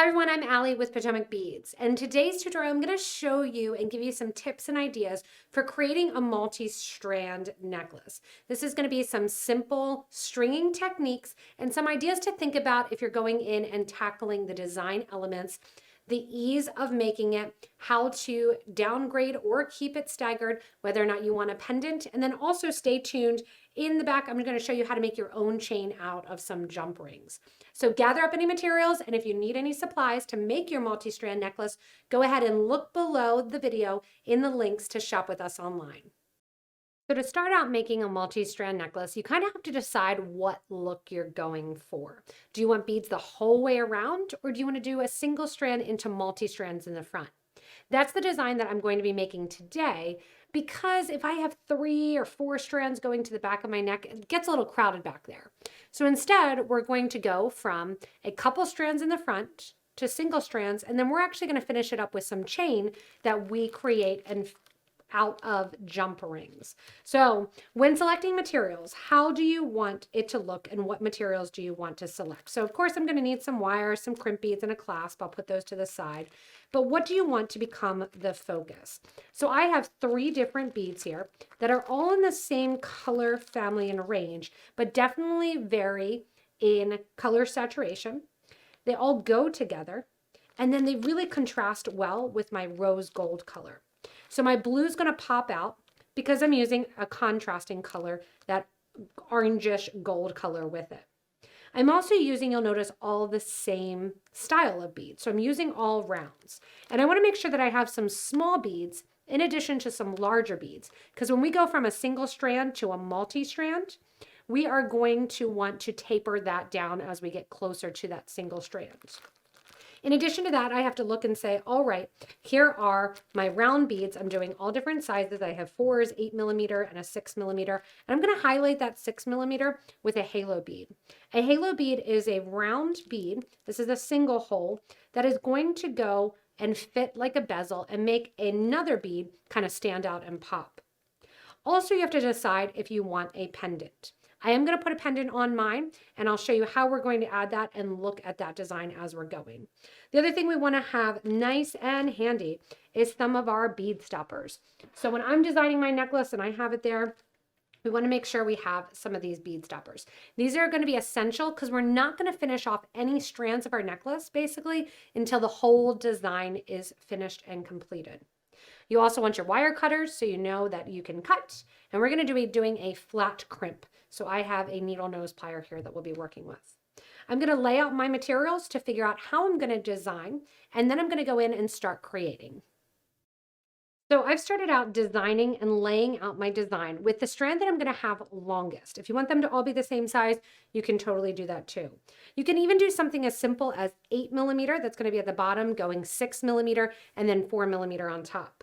Hi everyone, I'm Allie with PotomacBeads, and today's tutorial I'm going to show you and give you some tips and ideas for creating a multi-strand necklace. This is going to be some simple stringing techniques and some ideas to think about if you're going in and tackling the design elements, the ease of making it, how to downgrade or keep it staggered, whether or not you want a pendant, and then also stay tuned. In the back, I'm going to show you how to make your own chain out of some jump rings. So gather up any materials, and if you need any supplies to make your multi-strand necklace, go ahead and look below the video in the links to shop with us online. So to start out making a multi-strand necklace, you kind of have to decide what look you're going for. Do you want beads the whole way around, or do you want to do a single strand into multi-strands in the front? That's the design that I'm going to be making today, because if I have 3 or 4 strands going to the back of my neck, it gets a little crowded back there. So instead, we're going to go from a couple strands in the front to single strands, and then we're actually going to finish it up with some chain that we create and out of jump rings. So when selecting materials, how do you want it to look and what materials do you want to select? So of course I'm going to need some wires, some crimp beads, and a clasp. I'll put those to the side. But what do you want to become the focus? So I have 3 different beads here that are all in the same color family and range, but definitely vary in color saturation. They all go together, and then they really contrast well with my rose gold color. So my blue is going to pop out because I'm using a contrasting color, that orangish gold color with it. I'm also using, you'll notice, all the same style of beads. So I'm using all rounds. And I want to make sure that I have some small beads in addition to some larger beads, because when we go from a single strand to a multi-strand, we are going to want to taper that down as we get closer to that single strand. In addition to that, I have to look and say, all right, here are my round beads. I'm doing all different sizes. I have 4s, 8mm, and a 6mm. And I'm going to highlight that 6mm with a halo bead. A halo bead is a round bead. This is a single hole that is going to go and fit like a bezel and make another bead kind of stand out and pop. Also, you have to decide if you want a pendant. I am going to put a pendant on mine, and I'll show you how we're going to add that and look at that design as we're going. The other thing we want to have nice and handy is some of our bead stoppers. So when I'm designing my necklace and I have it there, we want to make sure we have some of these bead stoppers. These are going to be essential because we're not going to finish off any strands of our necklace, basically, until the whole design is finished and completed. You also want your wire cutters so you know that you can cut, and we're going to be doing a flat crimp. So I have a needle nose plier here that we'll be working with. I'm going to lay out my materials to figure out how I'm going to design, and then I'm going to go in and start creating. So I've started out designing and laying out my design with the strand that I'm going to have longest. If you want them to all be the same size, you can totally do that too. You can even do something as simple as 8mm, that's going to be at the bottom, going 6mm, and then 4mm on top.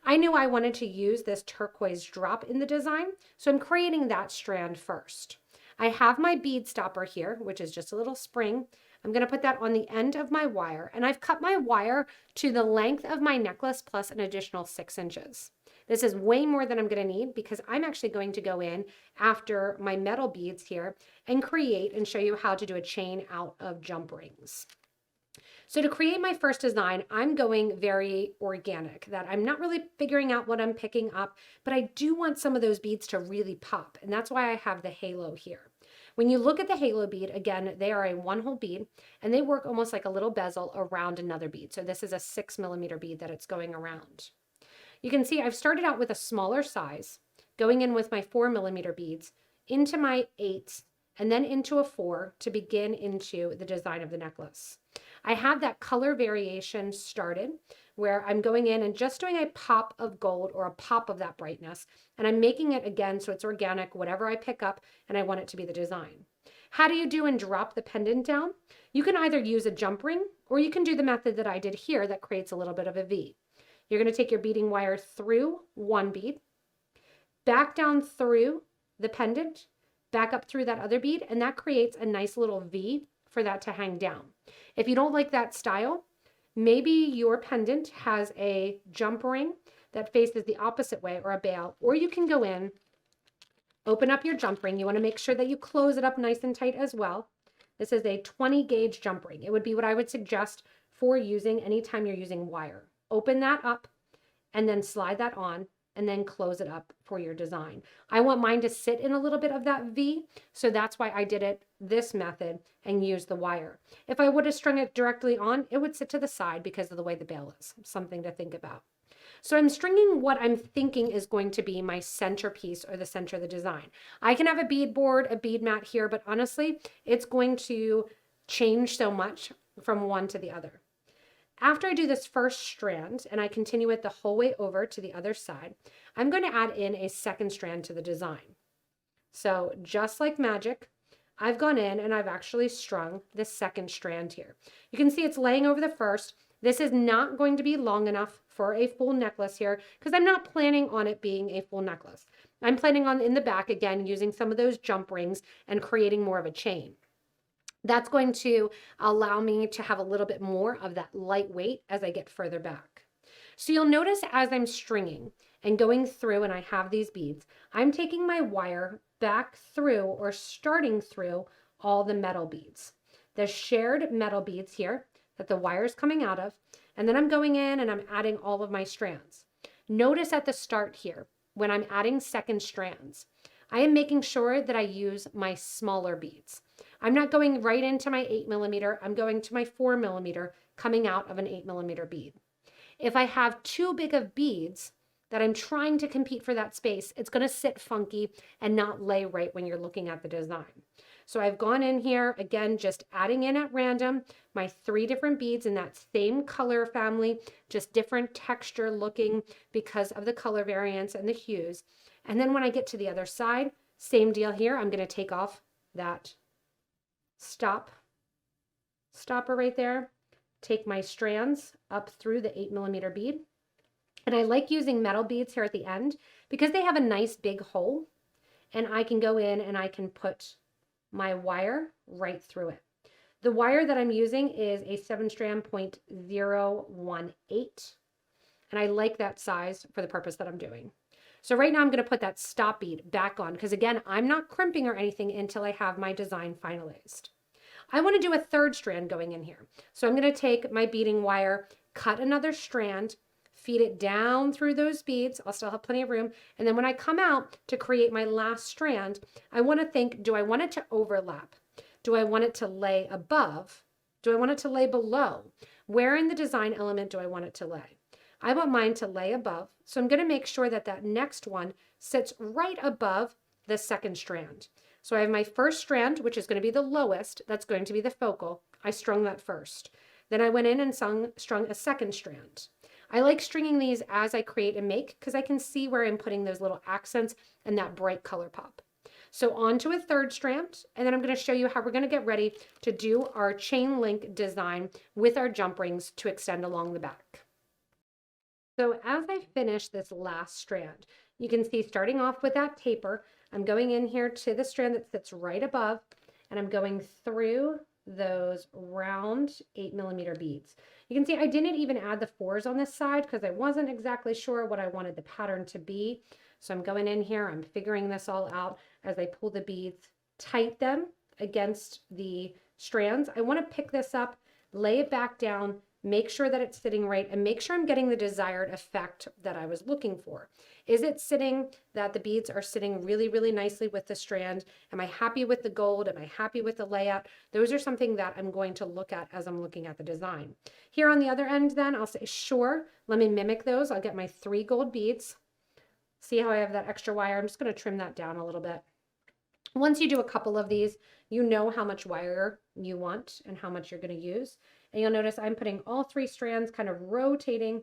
I knew I wanted to use this turquoise drop in the design, so I'm creating that strand first. I have my bead stopper here, which is just a little spring. I'm going to put that on the end of my wire, and I've cut my wire to the length of my necklace plus an additional 6 inches. This is way more than I'm going to need because I'm actually going to go in after my metal beads here and create and show you how to do a chain out of jump rings. So to create my first design, I'm going very organic, that I'm not really figuring out what I'm picking up, but I do want some of those beads to really pop, and that's why I have the halo here. When you look at the halo bead, again, they are a 1-hole bead, and they work almost like a little bezel around another bead. So this is a 6mm bead that it's going around. You can see I've started out with a smaller size, going in with my 4mm beads, into my 8, and then into a 4 to begin into the design of the necklace. I have that color variation started where I'm going in and just doing a pop of gold or a pop of that brightness, and I'm making it again so it's organic, whatever I pick up, and I want it to be the design. How do you do and drop the pendant down? You can either use a jump ring, or you can do the method that I did here that creates a little bit of a V. You're going to take your beading wire through one bead, back down through the pendant, back up through that other bead, and that creates a nice little V for that to hang down. If you don't like that style, maybe your pendant has a jump ring that faces the opposite way, or a bail, or you can go in, open up your jump ring. You want to make sure that you close it up nice and tight as well. This is a 20 gauge jump ring. It would be what I would suggest for using anytime you're using wire. Open that up and then slide that on and then close it up for your design. I want mine to sit in a little bit of that V, so that's why I did it this method and use the wire. If I would have strung it directly on, it would sit to the side because of the way the bail is. Something to think about. So I'm stringing what I'm thinking is going to be my centerpiece or the center of the design. I can have a bead board, a bead mat here, but honestly, it's going to change so much from one to the other. After I do this first strand and I continue it the whole way over to the other side, I'm going to add in a second strand to the design. So just like magic, I've gone in and I've actually strung this second strand here. You can see it's laying over the first. This is not going to be long enough for a full necklace here because I'm not planning on it being a full necklace. I'm planning on in the back, again, using some of those jump rings and creating more of a chain. That's going to allow me to have a little bit more of that lightweight as I get further back. So you'll notice as I'm stringing and going through and I have these beads, I'm taking my wire back through or starting through all the metal beads. The shared metal beads here that the wire is coming out of, and then I'm going in and I'm adding all of my strands. Notice at the start here, when I'm adding second strands, I am making sure that I use my smaller beads. I'm not going right into my 8mm, I'm going to my 4mm coming out of an 8mm bead. If I have too big of beads that I'm trying to compete for that space, it's going to sit funky and not lay right when you're looking at the design. So I've gone in here, again, just adding in at random my 3 different beads in that same color family, just different texture looking because of the color variance and the hues. And then when I get to the other side, same deal here. I'm going to take off that stopper right there, take my strands up through the 8mm bead. And I like using metal beads here at the end because they have a nice big hole, and I can go in and I can put my wire right through it. The wire that I'm using is a 7-strand 0.018, and I like that size for the purpose that I'm doing. So right now I'm going to put that stop bead back on because, again, I'm not crimping or anything until I have my design finalized. I want to do a 3rd strand going in here. So I'm going to take my beading wire, cut another strand, feed it down through those beads. I'll still have plenty of room. And then when I come out to create my last strand, I want to think, do I want it to overlap? Do I want it to lay above? Do I want it to lay below? Where in the design element do I want it to lay? I want mine to lay above. So I'm going to make sure that that next one sits right above the 2nd strand. So I have my 1st strand, which is going to be the lowest. That's going to be the focal. I strung that first. Then I went in and strung a 2nd strand. I like stringing these as I create and make because I can see where I'm putting those little accents and that bright color pop. So on to a 3rd strand, and then I'm going to show you how we're going to get ready to do our chain link design with our jump rings to extend along the back. So as I finish this last strand, you can see starting off with that taper, I'm going in here to the strand that sits right above, and I'm going through those round 8mm beads. You can see I didn't even add the 4s on this side because I wasn't exactly sure what I wanted the pattern to be. So I'm going in here, I'm figuring this all out as I pull the beads, tight them against the strands. I want to pick this up, lay it back down, make sure that it's sitting right, and make sure I'm getting the desired effect that I was looking for. Is it sitting that the beads are sitting really, really nicely with the strand? Am I happy with the gold? Am I happy with the layout? Those are something that I'm going to look at as I'm looking at the design. Here on the other end then, I'll say, sure, let me mimic those. I'll get my 3 gold beads. See how I have that extra wire? I'm just going to trim that down a little bit. Once you do a couple of these, you know how much wire you want and how much you're going to use. And you'll notice I'm putting all 3 strands, kind of rotating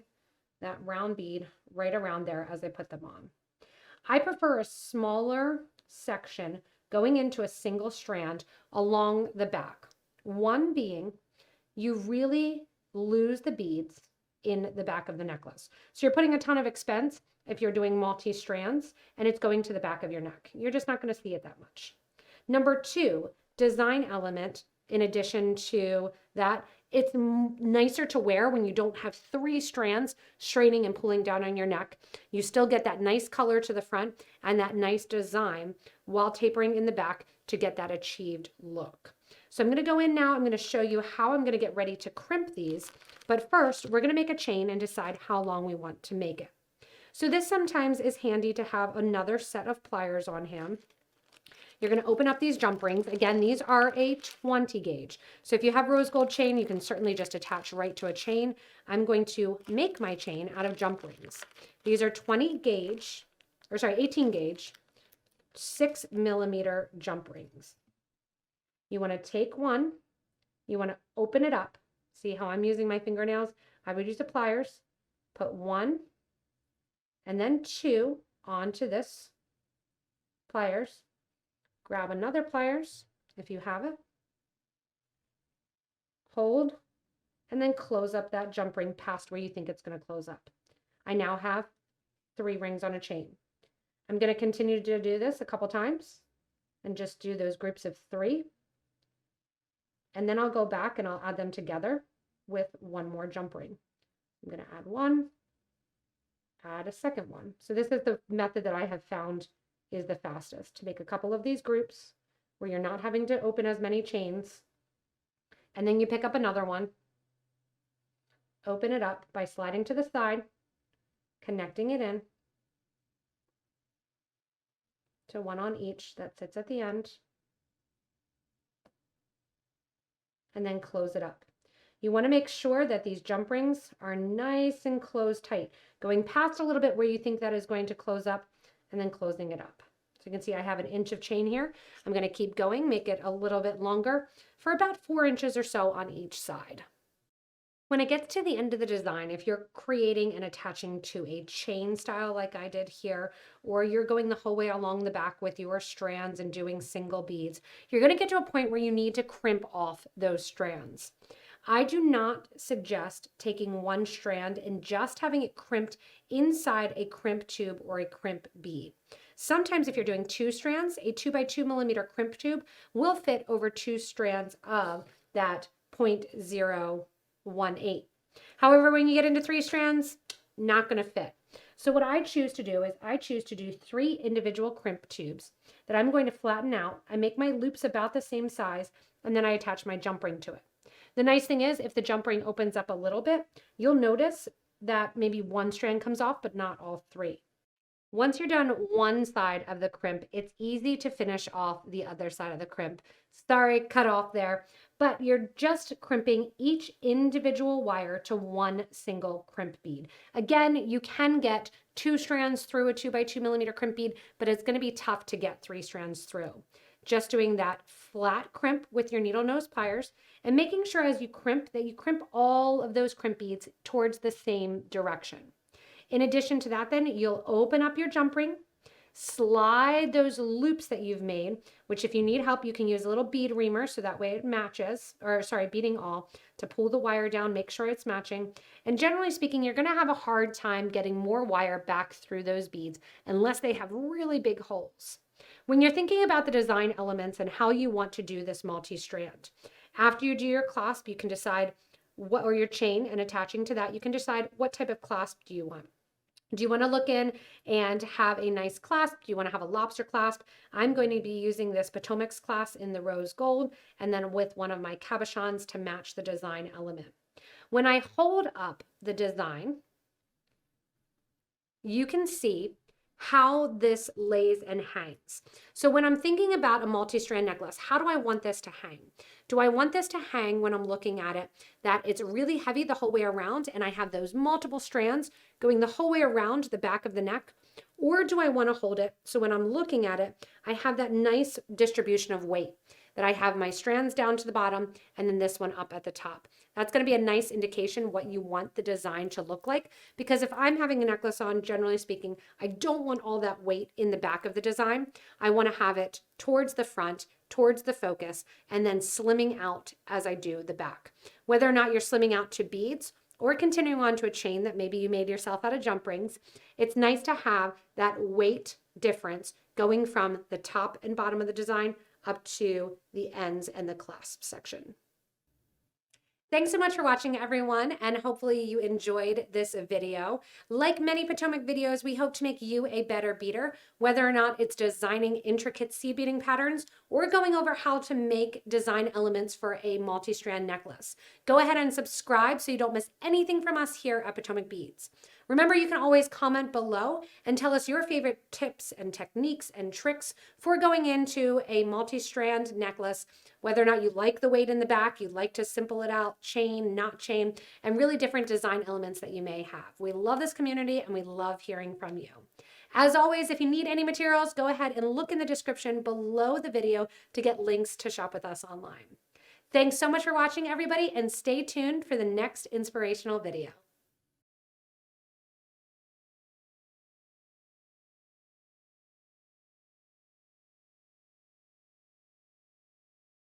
that round bead right around there as I put them on. I prefer a smaller section going into a single strand along the back. One being, you really lose the beads in the back of the necklace. So you're putting a ton of expense if you're doing multi-strands and it's going to the back of your neck. You're just not going to see it that much. Number 2, design element, in addition to that, it's nicer to wear when you don't have 3 strands straining and pulling down on your neck. You still get that nice color to the front and that nice design while tapering in the back to get that achieved look. So I'm going to go in now. I'm going to show you how I'm going to get ready to crimp these. But first, we're going to make a chain and decide how long we want to make it. So this sometimes is handy to have another set of pliers on hand. You're going to open up these jump rings. Again, these are a 20 gauge. So if you have rose gold chain, you can certainly just attach right to a chain. I'm going to make my chain out of jump rings. These are 18 gauge, 6mm jump rings. You want to take one, you want to open it up. See how I'm using my fingernails? I would use the pliers, put one and then two onto this pliers. Grab another pliers if you have it, hold, and then close up that jump ring past where you think it's going to close up. I now have 3 rings on a chain. I'm going to continue to do this a couple times and just do those groups of 3. And then I'll go back and I'll add them together with one more jump ring. I'm going to add one, add a second one. So this is the method that I have found is the fastest, to make a couple of these groups where you're not having to open as many chains. And then you pick up another one, open it up by sliding to the side, connecting it in to one on each that sits at the end, and then close it up. You want to make sure that these jump rings are nice and closed tight, going past a little bit where you think that is going to close up, and then closing it up. So you can see I have 1 inch of chain here. I'm going to keep going, make it a little bit longer for about 4 inches or so on each side. When it gets to the end of the design, if you're creating and attaching to a chain style like I did here, or you're going the whole way along the back with your strands and doing single beads, you're going to get to a point where you need to crimp off those strands. I do not suggest taking one strand and just having it crimped inside a crimp tube or a crimp bead. Sometimes if you're doing 2 strands, a 2 by 2mm crimp tube will fit over 2 strands of that 0.018. However, when you get into 3 strands, not going to fit. So what I choose to do is I choose to do 3 individual crimp tubes that I'm going to flatten out. I make my loops about the same size, and then I attach my jump ring to it. The nice thing is if the jump ring opens up a little bit, you'll notice that maybe 1 strand comes off, but not all 3. Once you're done one side of the crimp, it's easy to finish off the other side of the crimp. Sorry, cut off there, but you're just crimping each individual wire to one single crimp bead. Again, you can get 2 strands through a 2 by 2mm crimp bead, but it's going to be tough to get 3 strands through. Just doing that flat crimp with your needle nose pliers and making sure as you crimp that you crimp all of those crimp beads towards the same direction. In addition to that, then you'll open up your jump ring, slide those loops that you've made, which if you need help, you can use a little bead reamer so that way it matches, or sorry, beading awl to pull the wire down, make sure it's matching. And generally speaking, you're going to have a hard time getting more wire back through those beads unless they have really big holes. When you're thinking about the design elements and how you want to do this multi-strand, after you do your clasp, you can decide what, or your chain, and attaching to that, you can decide what type of clasp do you want. Do you want to look in and have a nice clasp? Do you want to have a lobster clasp? I'm going to be using this Potomax clasp in the rose gold, and then with one of my cabochons to match the design element. When I hold up the design, you can see how this lays and hangs. So when I'm thinking about a multi-strand necklace, how do I want this to hang? Do I want this to hang when I'm looking at it that it's really heavy the whole way around and I have those multiple strands going the whole way around the back of the neck? Or do I want to hold it so when I'm looking at it, I have that nice distribution of weight, that I have my strands down to the bottom and then this one up at the top? That's going to be a nice indication what you want the design to look like, because if I'm having a necklace on, generally speaking, I don't want all that weight in the back of the design. I want to have it towards the front, towards the focus, and then slimming out as I do the back. Whether or not you're slimming out to beads or continuing on to a chain that maybe you made yourself out of jump rings, it's nice to have that weight difference going from the top and bottom of the design up to the ends and the clasp section. Thanks so much for watching, everyone, and hopefully you enjoyed this video. Like many Potomac videos, we hope to make you a better beader, whether or not it's designing intricate seed beading patterns or going over how to make design elements for a multi-strand necklace. Go ahead and subscribe so you don't miss anything from us here at Potomac Beads. Remember, you can always comment below and tell us your favorite tips and techniques and tricks for going into a multi-strand necklace, whether or not you like the weight in the back, you'd like to simple it out, chain, not chain, and really different design elements that you may have. We love this community and we love hearing from you. As always, if you need any materials, go ahead and look in the description below the video to get links to shop with us online. Thanks so much for watching, everybody, and stay tuned for the next inspirational video.